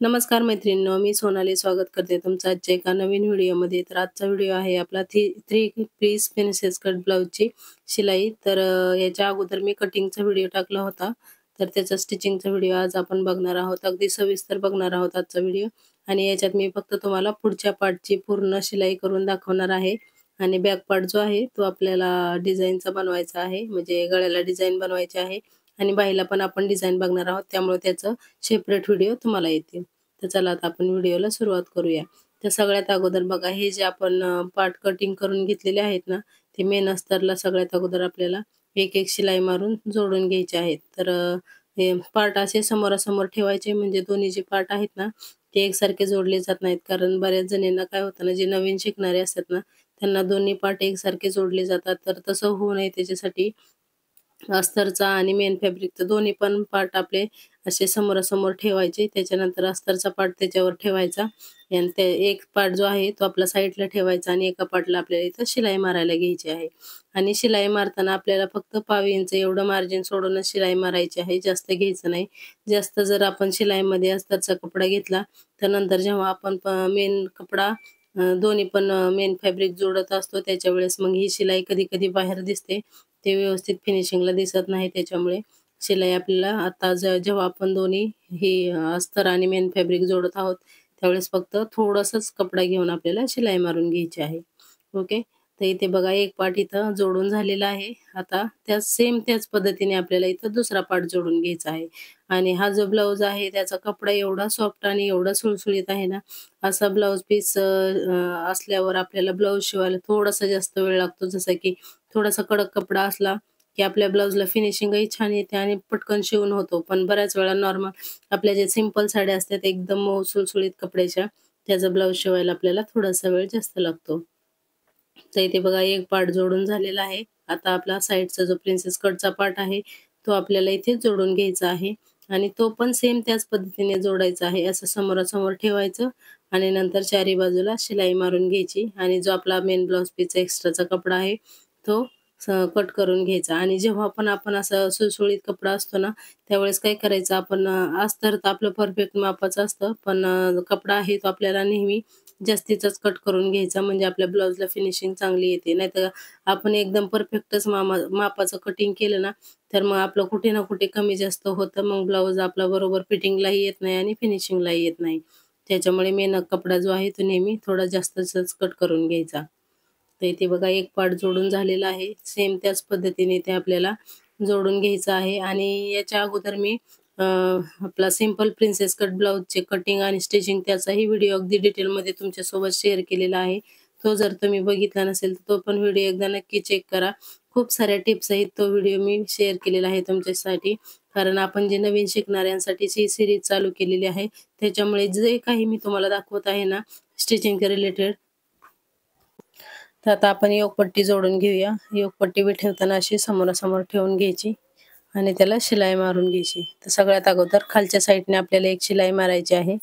नमस्कार मैत्रिणींनो, मी सोनाली स्वागत करते तुमचं आजच्या एका नवीन व्हिडिओमध्ये. तर आजचा व्हिडिओ आहे आपला थ्री पीस प्रिन्सेस कट ब्लाउजची शिलाई. तर याच्या अगोदर मी कटिंगचा व्हिडिओ टाकला होता. तर त्याचा स्टिचिंगचा व्हिडिओ आज आपण बघणार आहोत. अगदी सविस्तर बघणार आहोत आजचा व्हिडिओ. आणि याच्यात मी फक्त तुम्हाला पुढच्या पार्टची पूर्ण शिलाई करून दाखवणार आहे. आणि बॅक पार्ट जो आहे तो आपल्याला डिझाईनचा बनवायचा आहे, म्हणजे गळ्याला डिझाईन बनवायची आहे आणि बाहीला पण आपण डिझाईन बघणार आहोत. त्यामुळे त्याचं सेपरेट व्हिडिओ तुम्हाला येतील. तर चला आता आपण व्हिडिओला सुरुवात करूया. तर सगळ्यात अगोदर बघा, हे जे आपण पार्ट कटिंग करून घेतलेले आहेत ना, ते मेन अस्तरला सगळ्यात अगोदर आपल्याला एक एक शिलाई मारून जोडून घ्यायचे आहेत. तर हे पार्ट असे समोरासमोर ठेवायचे, म्हणजे दोन्ही जे पार्ट आहेत ना ते एकसारखे जोडले जात नाहीत. कारण बऱ्याच जणींना काय होतं ना, जे नवीन शिकणारे असतात ना त्यांना दोन्ही पार्ट एकसारखे जोडले जातात. तर तसं होऊ नये त्याच्यासाठी अस्तरचा आणि मेन फॅब्रिकचं दोन्ही पण पार्ट आपले असे समोरासमोर ठेवायचे. त्याच्यानंतर अस्तरचा पार्ट त्याच्यावर ठेवायचा आणि ते एक पार्ट जो आहे तो आपला साईडला ठेवायचा आणि एका पार्टला आपल्याला इथं शिलाई मारायला घ्यायची आहे. आणि शिलाई मारताना आपल्याला फक्त 1/2 इंच एवढं मार्जिन सोडूनच शिलाई मारायची आहे, जास्त घ्यायचं नाही. जास्त जर आपण शिलाईमध्ये अस्तरचा कपडा घेतला तर नंतर जेव्हा आपण मेन कपडा दोन्ही पण मेन फॅब्रिक जोडत असतो त्याच्या वेळेस मग ही शिलाई कधी-कधी बाहेर दिसते. ते व्यवस्थित फिनिशिंगला दिसत नाही. त्याच्यामुळे शिलाई आपल्याला आता जेव्हा आपण दोन्ही हे अस्तर आणि मेन फॅब्रिक जोडत आहोत त्यावेळेस फक्त थोडंसंच कपडा घेऊन आपल्याला शिलाई मारून घ्यायची आहे. ओके. तर इथे बघा एक पार्ट इथं जोडून झालेला आहे. आता त्याच पद्धतीने आपल्याला इथं दुसरा पार्ट जोडून घ्यायचा आहे. आणि हा जो ब्लाउज आहे त्याचा कपडा एवढा सॉफ्ट आणि एवढा सुळसुळीत आहे ना, असा ब्लाउज पीस असल्यावर आपल्याला ब्लाउज शिवायला थोडासा जास्त वेळ लागतो. जसं की थोडासा कडक कपडा असला की आपल्या ब्लाउजला फिनिशिंगही छान येते आणि पटकन शिवून होतो. पण बऱ्याच वेळा नॉर्मल आपल्या जे सिंपल साड्या असतात एकदम मऊ सुळसुळीत कपड्याच्या, त्याचा ब्लाउज शिवायला आपल्याला थोडासा वेळ जास्त लागतो. तर इथे बघा एक पार्ट जोडून झालेला आहे. आता आपला साइडचा जो प्रिन्सेस कटचा पार्ट आहे तो आपल्याला इथे जोडून घ्यायचा आहे आणि तो पण सेम त्याच पद्धतीने जोडायचा आहे. असं समोरासमोर ठेवायचं आणि नंतर चारी बाजूला शिलाई मारून घ्यायची आणि जो आपला मेन ब्लाउज पीसचा एक्स्ट्राचा कपडा आहे तो कट करून घ्यायचा. आणि जेव्हा पण आपण असं सुळसुळीत कपडा असतो ना त्यावेळेस काय करायचं, आपण अस्तर तर आपलं परफेक्ट मापाचं असतं, पण कपडा आहे तो आपल्याला नेहमी जास्तीचाच कट करून घ्यायचा, म्हणजे आपल्या ब्लाउजला फिनिशिंग चांगली येते. नाहीतर आपण एकदम परफेक्टच मापाचं कटिंग केलं ना तर मग आपलं कुठे ना कुठे कमी जास्त होतं. मग ब्लाउज आपला बरोबर फिटिंगलाही येत नाही आणि फिनिशिंगलाही येत नाही. त्याच्यामुळे मेन कपडा जो आहे तो नेहमी थोडा जास्तच कट करून घ्यायचा. तर इथे बघा एक पार्ट जोडून झालेला आहे. सेम त्याच पद्धतीने ते आपल्याला जोडून घ्यायचं आहे. आणि याच्या अगोदर मी आपला सिंपल प्रिन्सेस कट ब्लाउजचे कटिंग आणि स्टिचिंग त्याचाही व्हिडिओ अगदी डिटेलमध्ये तुमच्यासोबत शेअर केलेला आहे. तो जर तुम्ही बघितला नसेल तर तो पण व्हिडिओ एकदा नक्की चेक करा. खूप साऱ्या टिप्स आहेत, तो व्हिडिओ मी शेअर केलेला आहे तुमच्यासाठी. कारण आपण जे नवीन शिकणाऱ्यांसाठीची ही सीरीज चालू केलेली आहे. त्याच्यामुळे जे काही मी तुम्हाला दाखवत आहे ना स्टिचिंगच्या रिलेटेड, तर आता आपण योगपट्टी जोडून घेऊया. योगपट्टी बी ठेवताना अशी समोरासमोर ठेवून घ्यायची आणि त्याला शिलाई मारून घ्यायची. तर सगळ्यात अगोदर खालच्या साईडने आपल्याला एक शिलाई मारायची आहे.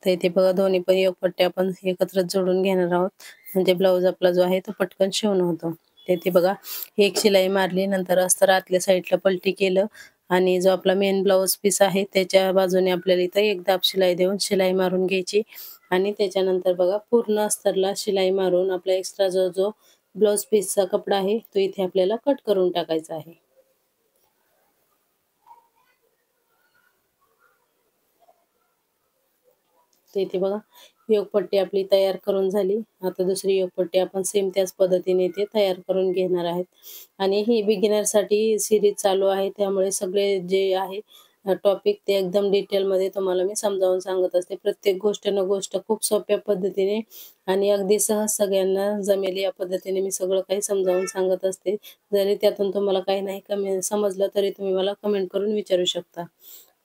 तर इथे बघा दोन्ही पण योगपट्टी आपण एकत्रच जोडून घेणार आहोत, म्हणजे ब्लाउज आपला जो आहे तो पटकन शिवून होतो. तर इथे बघा एक शिलाई मारली, नंतर अस्तर आतल्या साईडला पलटी केलं आणि जो आपला मेन ब्लाउज पीस आहे त्याच्या बाजूने आपल्याला इथं एक दाब शिलाई देऊन शिलाई मारून घ्यायची. आणि त्याच्यानंतर बघा पूर्ण अस्तरला शिलाई मारून आपला एक्स्ट्रा जो जो ब्लाउज पीसचा कपडा आहे तो इथे आपल्याला कट करून टाकायचा आहे. तर इथे बघा योगपट्टी आपली तयार करून झाली. आता दुसरी योगपट्टी आपण सेम त्याच पद्धतीने इथे तयार करून घेणार आहेत. आणि ही बिगिनरसाठी सीरीज चालू आहे, त्यामुळे सगळे जे आहे टॉपिक ते एकदम डिटेलमध्ये तुम्हाला मी समजावून सांगत असते. प्रत्येक गोष्ट न गोष्ट खूप सोप्या पद्धतीने आणि अगदी सहज सगळ्यांना जमेल या पद्धतीने मी सगळं काही समजावून सांगत असते. जरी त्यातून तुम्हाला काही नाही कमी समजलं तरी तुम्ही मला कमेंट करून विचारू शकता.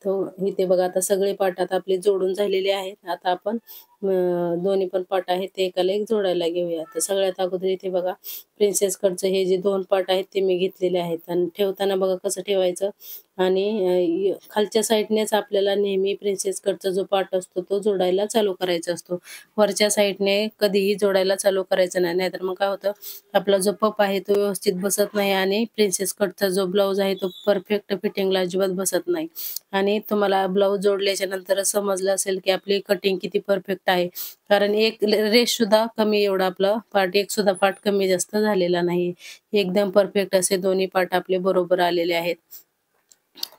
तो इथे बघा आता सगळे पार्ट आता आपले जोडून झालेले आहेत. आता आपण दोन्ही पण पार्ट आहेत ते एकाला एक जोडायला घेऊया. तर सगळ्यात अगोदर इथे बघा प्रिन्सेस कटचं हे जे 2 पार्ट आहेत ते मी घेतलेले आहेत आणि ठेवताना बघा कसं ठेवायचं आणि खालच्या साईडनेच आपल्याला नेहमी प्रिन्सेस कटचा जो पार्ट असतो तो जोडायला चालू करायचा असतो. वरच्या साईडने कधीही जोडायला चालू करायचं नाही. नाहीतर मग काय होतं आपला जो पप आहे तो व्यवस्थित बसत नाही आणि प्रिन्सेस कटचा जो ब्लाउज आहे तो परफेक्ट फिटिंगला अजिबात बसत नाही. आणि तुम्हाला ब्लाउज जोडल्याच्या नंतर समजलं असेल की आपली कटिंग किती परफेक्ट आहे. कारण एक रेष सुद्धा कमी एवढा आपला पार्ट एक सुद्धा पार्ट कमी जास्त झालेला नाही. एकदम परफेक्ट असे दोन्ही पार्ट आपले बरोबर आलेले आहेत.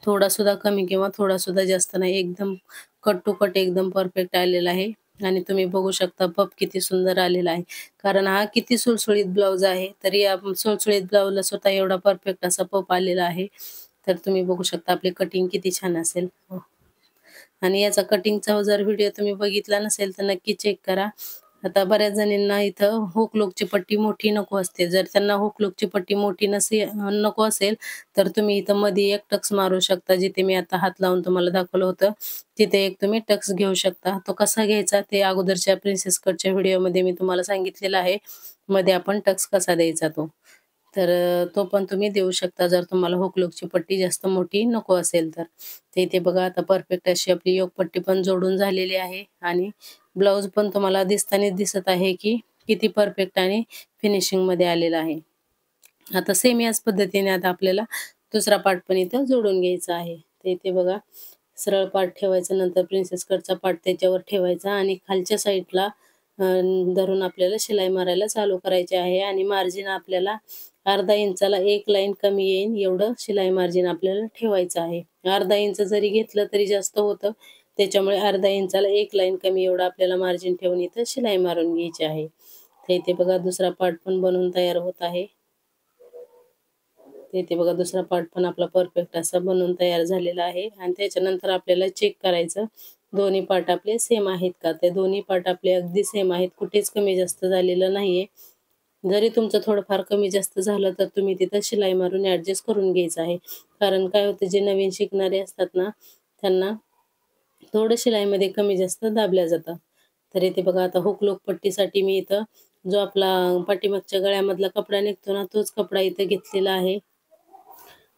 थोडा सुद्धा कमी किंवा थोडा सुद्धा जास्त नाही. एकदम कट टू कट एकदम परफेक्ट आलेला आहे. आणि तुम्ही बघू शकता पप किती सुंदर आलेला आहे. कारण हा किती सुळसुळीत ब्लाउज आहे. तरी या सुळसुळीत ब्लाउजला स्वतः एवढा परफेक्ट असा पप आलेला आहे. तर तुम्ही बघू शकता आपली कटिंग किती छान असेल. आणि याचा कटिंगचा जर व्हिडिओ तुम्ही बघितला नसेल तर नक्की चेक करा. आता बऱ्याच जणींना इथं हुक लूकची पट्टी मोठी नको असते. जर त्यांना हुक लूकची पट्टी मोठी नको असेल तर तुम्ही इथं मध्ये एक टक्स मारू शकता. जिथे मी आता हात लावून तुम्हाला दाखवलं होतं तिथे एक तुम्ही टक्स घेऊ शकता. तो कसा घ्यायचा ते अगोदरच्या प्रिन्सेस कटच्या व्हिडिओमध्ये मी तुम्हाला सांगितलेलं आहे. मध्ये आपण टक्स कसा द्यायचा तो. तर तो पण तुम्ही देऊ शकता जर तुम्हाला हुक लूकची पट्टी जास्त मोठी नको असेल तर. तर इथे बघा आता परफेक्ट अशी आपली योकपट्टी पण जोडून झालेली आहे आणि ब्लाउज पण तुम्हाला दिसतानाच दिसत आहे की किती परफेक्ट आणि फिनिशिंग मध्ये आलेला आहे. आता सेम याच पद्धतीने आता आपल्याला दुसरा पार्ट पण इथं जोडून घ्यायचा आहे. तर इथे बघा सरळ पार्ट ठेवायचा, नंतर प्रिन्सेस कटचा पार्ट त्याच्यावर ठेवायचा आणि खालच्या साईडला धरून आपल्याला शिलाई मारायला चालू करायची आहे आणि मार्जिन आपल्याला अर्धा इंचाला एक लाईन कमी येईल एवढं शिलाई मार्जिन आपल्याला ठेवायचं आहे. अर्धा इंच जरी घेतलं तरी जास्त होतं. त्याच्यामुळे अर्धा इंचाला एक लाईन कमी एवढं आपल्याला मार्जिन ठेवून इथं शिलाई मारून घ्यायची आहे. तर इथे बघा दुसरा पार्ट पण बनवून तयार होत आहे. तर इथे बघा दुसरा पार्ट पण आपला परफेक्ट असा बनवून तयार झालेला आहे आणि त्याच्यानंतर आपल्याला चेक करायचं दोन्ही पार्ट आपले सेम आहेत का. ते दोन्ही पार्ट आपले अगदी सेम आहेत. कुठेच कमी जास्त झालेलं नाहीये. जरी तुमचं थोडंफार कमी जास्त झालं तर तुम्ही तिथं शिलाई मारून ॲडजस्ट करून घ्यायचं आहे. कारण काय होतं जे नवीन शिकणारे असतात ना त्यांना थोडं शिलाईमध्ये कमी जास्त दाबल्या जातं. तर इथे बघा आता हुक लूक पट्टीसाठी मी इथं जो आपला पाठीमागच्या गळ्यामधला कपडा निघतो ना तोच कपडा इथं घेतलेला आहे.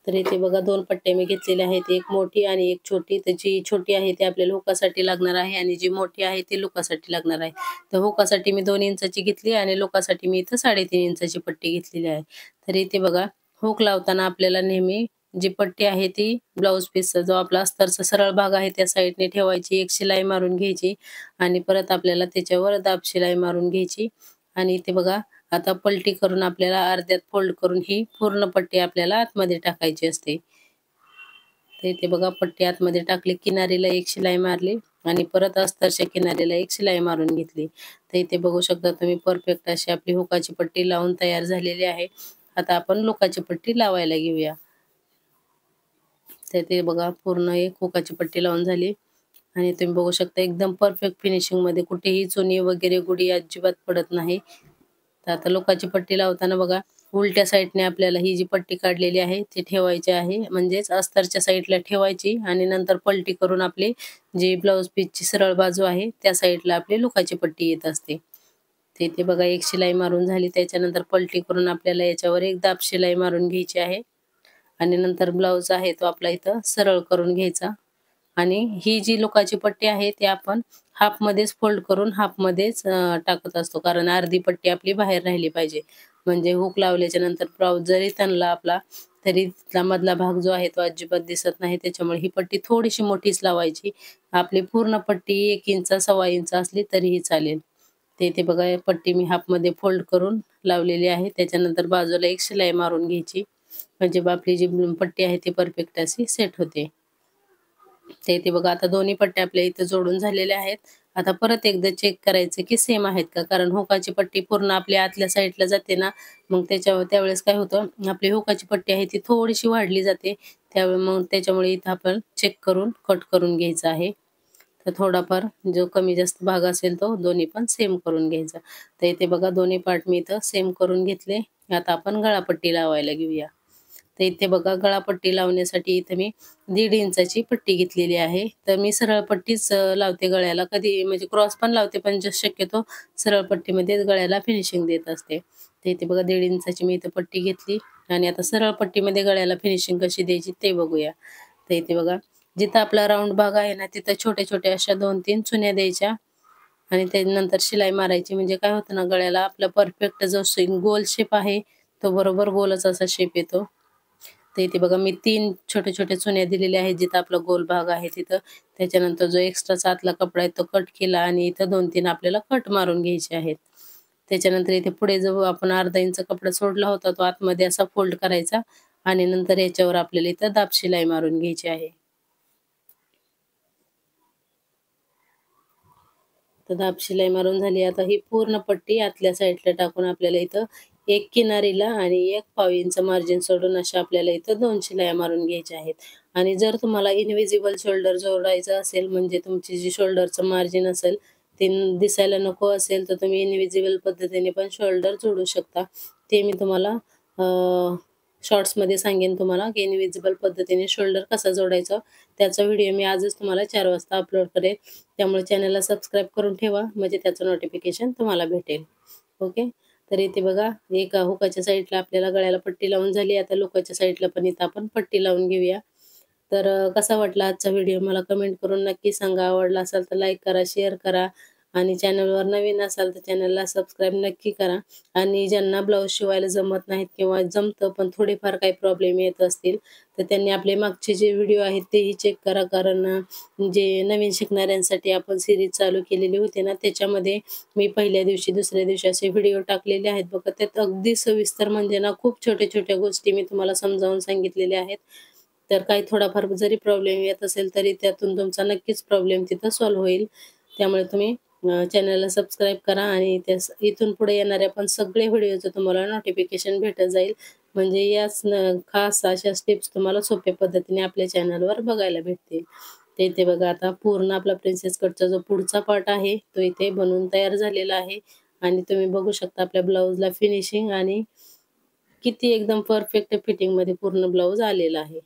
तर इथे बघा 2 पट्ट्या मी घेतलेल्या आहेत. एक मोठी आणि एक छोटी. तर जी छोटी आहे ती आपल्याला हुकासाठी लागणार आहे आणि जी मोठी आहे ती लुकासाठी लागणार आहे. तर हुकासाठी मी 2 इंचाची घेतली आणि लुकासाठी मी इथं 3.5 इंचाची पट्टी घेतलेली आहे. तर इथे बघा हुक लावताना आपल्याला नेहमी जी पट्टी आहे ती ब्लाउज पीसचा जो आपला अस्तरचा सरळ भाग आहे त्या साईडने ठेवायची. एक शिलाई मारून घ्यायची आणि परत आपल्याला त्याच्यावर दाब शिलाई मारून घ्यायची आणि इथे बघा आता पलटी करून आपल्याला अर्ध्यात फोल्ड करून ही पूर्ण पट्टी आपल्याला आतमध्ये टाकायची असते. तर इथे बघा पट्टी आतमध्ये टाकली, किनारीला एक शिलाई मारली आणि परत अस्तरच्या किनारीला एक शिलाई मारून घेतली. तर इथे बघू शकता तुम्ही परफेक्ट अशी आपली हुकाची पट्टी लावून तयार झालेली आहे. आता आपण लोकाची पट्टी लावायला घेऊया. तर ते बघा पूर्ण एक हुकाची पट्टी लावून झाली आणि तुम्ही बघू शकता एकदम परफेक्ट फिनिशिंग मध्ये कुठेही चुनी वगैरे गुढी अजिबात पडत नाही. तर आता लोकाची पट्टी लावताना बघा उलट्या साईडने आपल्याला ही जी पट्टी काढलेली आहे ती ठेवायची आहे. म्हणजेच अस्तरच्या साईडला ठेवायची आणि नंतर पलटी करून आपली जी ब्लाउज पीसची सरळ बाजू आहे त्या साईडला आपली लोकाची पट्टी येत असते. तर इथे बघा एक शिलाई मारून झाली. त्याच्यानंतर पलटी करून आपल्याला याच्यावर एक दाब शिलाई मारून घ्यायची आहे आणि नंतर ब्लाउज आहे तो आपला इथं सरळ करून घ्यायचा आणि ही जी लोकाची पट्टी आहे ती आपण हाफ मध्येच फोल्ड करून हाफ मध्येच टाकत असतो. कारण अर्धी पट्टी आपली बाहेर राहिली पाहिजे. म्हणजे हुक लावल्याच्या नंतर ब्लाउज जरी तणला आपला तरी तिथला मधला भाग जो आहे तो अजिबात दिसत नाही. त्याच्यामुळे ही पट्टी थोडीशी मोठीच लावायची. आपली पूर्ण पट्टी 1 इंच, सव्वा इंच असली तरीही चालेल. ते इथे बघा पट्टी मी हाफ मध्ये फोल्ड करून लावलेली आहे. त्याच्यानंतर बाजूला एक शिलाई मारून घ्यायची. म्हणजे आपली जी पट्टी आहे ती परफेक्ट अशी सेट होते. ते इथे बघा आता दोन्ही पट्ट्या आपल्या इथे जोडून झालेल्या आहेत. आता परत एकदा चेक करायचं की सेम आहेत का. कारण हुकाची पट्टी पूर्ण आपल्या आतल्या साईडला जाते ना मग त्यावेळेस काय होतं आपली हुकाची पट्टी आहे ती थोडीशी वाढली जाते. त्यावेळी मग त्याच्यामुळे इथं आपण चेक करून कट करून घ्यायचं आहे. तर थोडाफार जो कमी जास्त भाग असेल तो दोन्ही पण सेम करून घ्यायचा. तर इथे बघा दोन्ही पार्ट मी इथं सेम करून घेतले. आता आपण गळापट्टी लावायला घेऊया. तर इथे बघा गळापट्टी लावण्यासाठी इथे मी 1.5 इंचाची पट्टी घेतलेली आहे. तर मी सरळ पट्टीच लावते गळ्याला. कधी म्हणजे क्रॉस पण लावते, पण शक्यतो सरळ पट्टीमध्येच गळ्याला फिनिशिंग देत असते. तर इथे बघा 1.5 इंचाची मी इथे पट्टी घेतली आणि आता सरळ पट्टीमध्ये गळ्याला फिनिशिंग कशी द्यायची ते बघूया. तर इथे बघा जिथं आपला राउंड भाग आहे ना, तिथं छोट्या-छोट्या अशा 2-3 चुन्या द्यायच्या आणि त्यानंतर शिलाई मारायची. म्हणजे काय होतं ना, गळ्याला आपला परफेक्ट जो गोल शेप आहे, तो बरोबर गोलच असा शेप येतो. तर इथे बघा मी 3 छोट्या-छोट्या चुन्या दिलेल्या आहेत जिथं आपला गोल भाग आहे तिथं. त्याच्यानंतर जो एक्स्ट्राचा आतला कपडा आहे तो कट केला आणि इथं 2-3 आपल्याला कट मारून घ्यायचे आहेत. त्याच्यानंतर इथे पुढे जो आपण अर्धा इंच कपडा सोडला होता तो आतमध्ये असा फोल्ड करायचा आणि नंतर याच्यावर आपल्याला इथं दाब शिलाई मारून घ्यायची आहे. तर दाब शिलाई मारून झाली. आता ही पूर्ण पट्टी आतल्या साईडला टाकून आपल्याला इथं एक किनारीला आणि एक पाव इंच मार्जिन सोडून अशा आपल्याला इथं 2 शिलाया मारून घ्यायच्या आहेत. आणि जर तुम्हाला इनव्हिजिबल शोल्डर जोडायचं असेल, म्हणजे तुमची जी शोल्डरचं मार्जिन असेल ते दिसायला नको असेल, तर तुम्ही इनव्हिजिबल पद्धतीने पण शोल्डर जोडू शकता. ते मी तुम्हाला शॉर्ट्समध्ये सांगेन तुम्हाला की इनव्हिजिबल पद्धतीने शोल्डर कसा जोडायचा. त्याचा व्हिडिओ मी आजच तुम्हाला 4 वाजता अपलोड करेन. त्यामुळे चॅनलला सबस्क्राईब करून ठेवा, म्हणजे त्याचं नोटिफिकेशन तुम्हाला भेटेल. ओके. तर इथे बघा एका हुकाच्या साईडला आपल्याला गळ्याला पट्टी लावून झाली. आता लोकाच्या साईडला पण इथं आपण पट्टी लावून घेऊया. तर कसा वाटला आजचा व्हिडिओ मला कमेंट करून नक्की सांगा. आवडला असाल तर लाईक करा, शेअर करा आणि चॅनलवर नवीन असाल तर चॅनलला सबस्क्राईब नक्की करा. आणि ज्यांना ब्लाऊज शिवायला जमत नाहीत किंवा जमतं पण थोडेफार काही प्रॉब्लेम येत असतील, तर त्यांनी आपले मागचे जे व्हिडिओ आहेत तेही चेक करा. कारण जे नवीन शिकणाऱ्यांसाठी आपण सीरीज चालू केलेली होती ना, त्याच्यामध्ये मी पहिल्या दिवशी, दुसऱ्या दिवशी असे व्हिडिओ टाकलेले आहेत बघा. त्यात अगदी सविस्तर म्हणजे ना खूप छोट्या-छोट्या गोष्टी मी तुम्हाला समजावून सांगितलेल्या आहेत. तर काही थोडाफार जरी प्रॉब्लेम येत असेल, तरी त्यातून तुमचा नक्कीच प्रॉब्लेम तिथं सॉल्व्ह होईल. त्यामुळे तुम्ही चॅनलला सबस्क्राईब करा आणि इथून पुढे येणाऱ्या पण सगळे व्हिडिओचं तुम्हाला नोटिफिकेशन भेटत जाईल. म्हणजे याच खास अशा टिप्स तुम्हाला सोप्या पद्धतीने आपल्या चॅनलवर बघायला भेटतील. तर इथे बघा आता पूर्ण आपला प्रिन्सेस कटचा जो पुढचा पार्ट आहे, तो इथे बनवून तयार झालेला आहे आणि तुम्ही बघू शकता आपल्या ब्लाऊजला फिनिशिंग आणि किती एकदम परफेक्ट फिटिंगमध्ये पूर्ण ब्लाऊज आलेला आहे.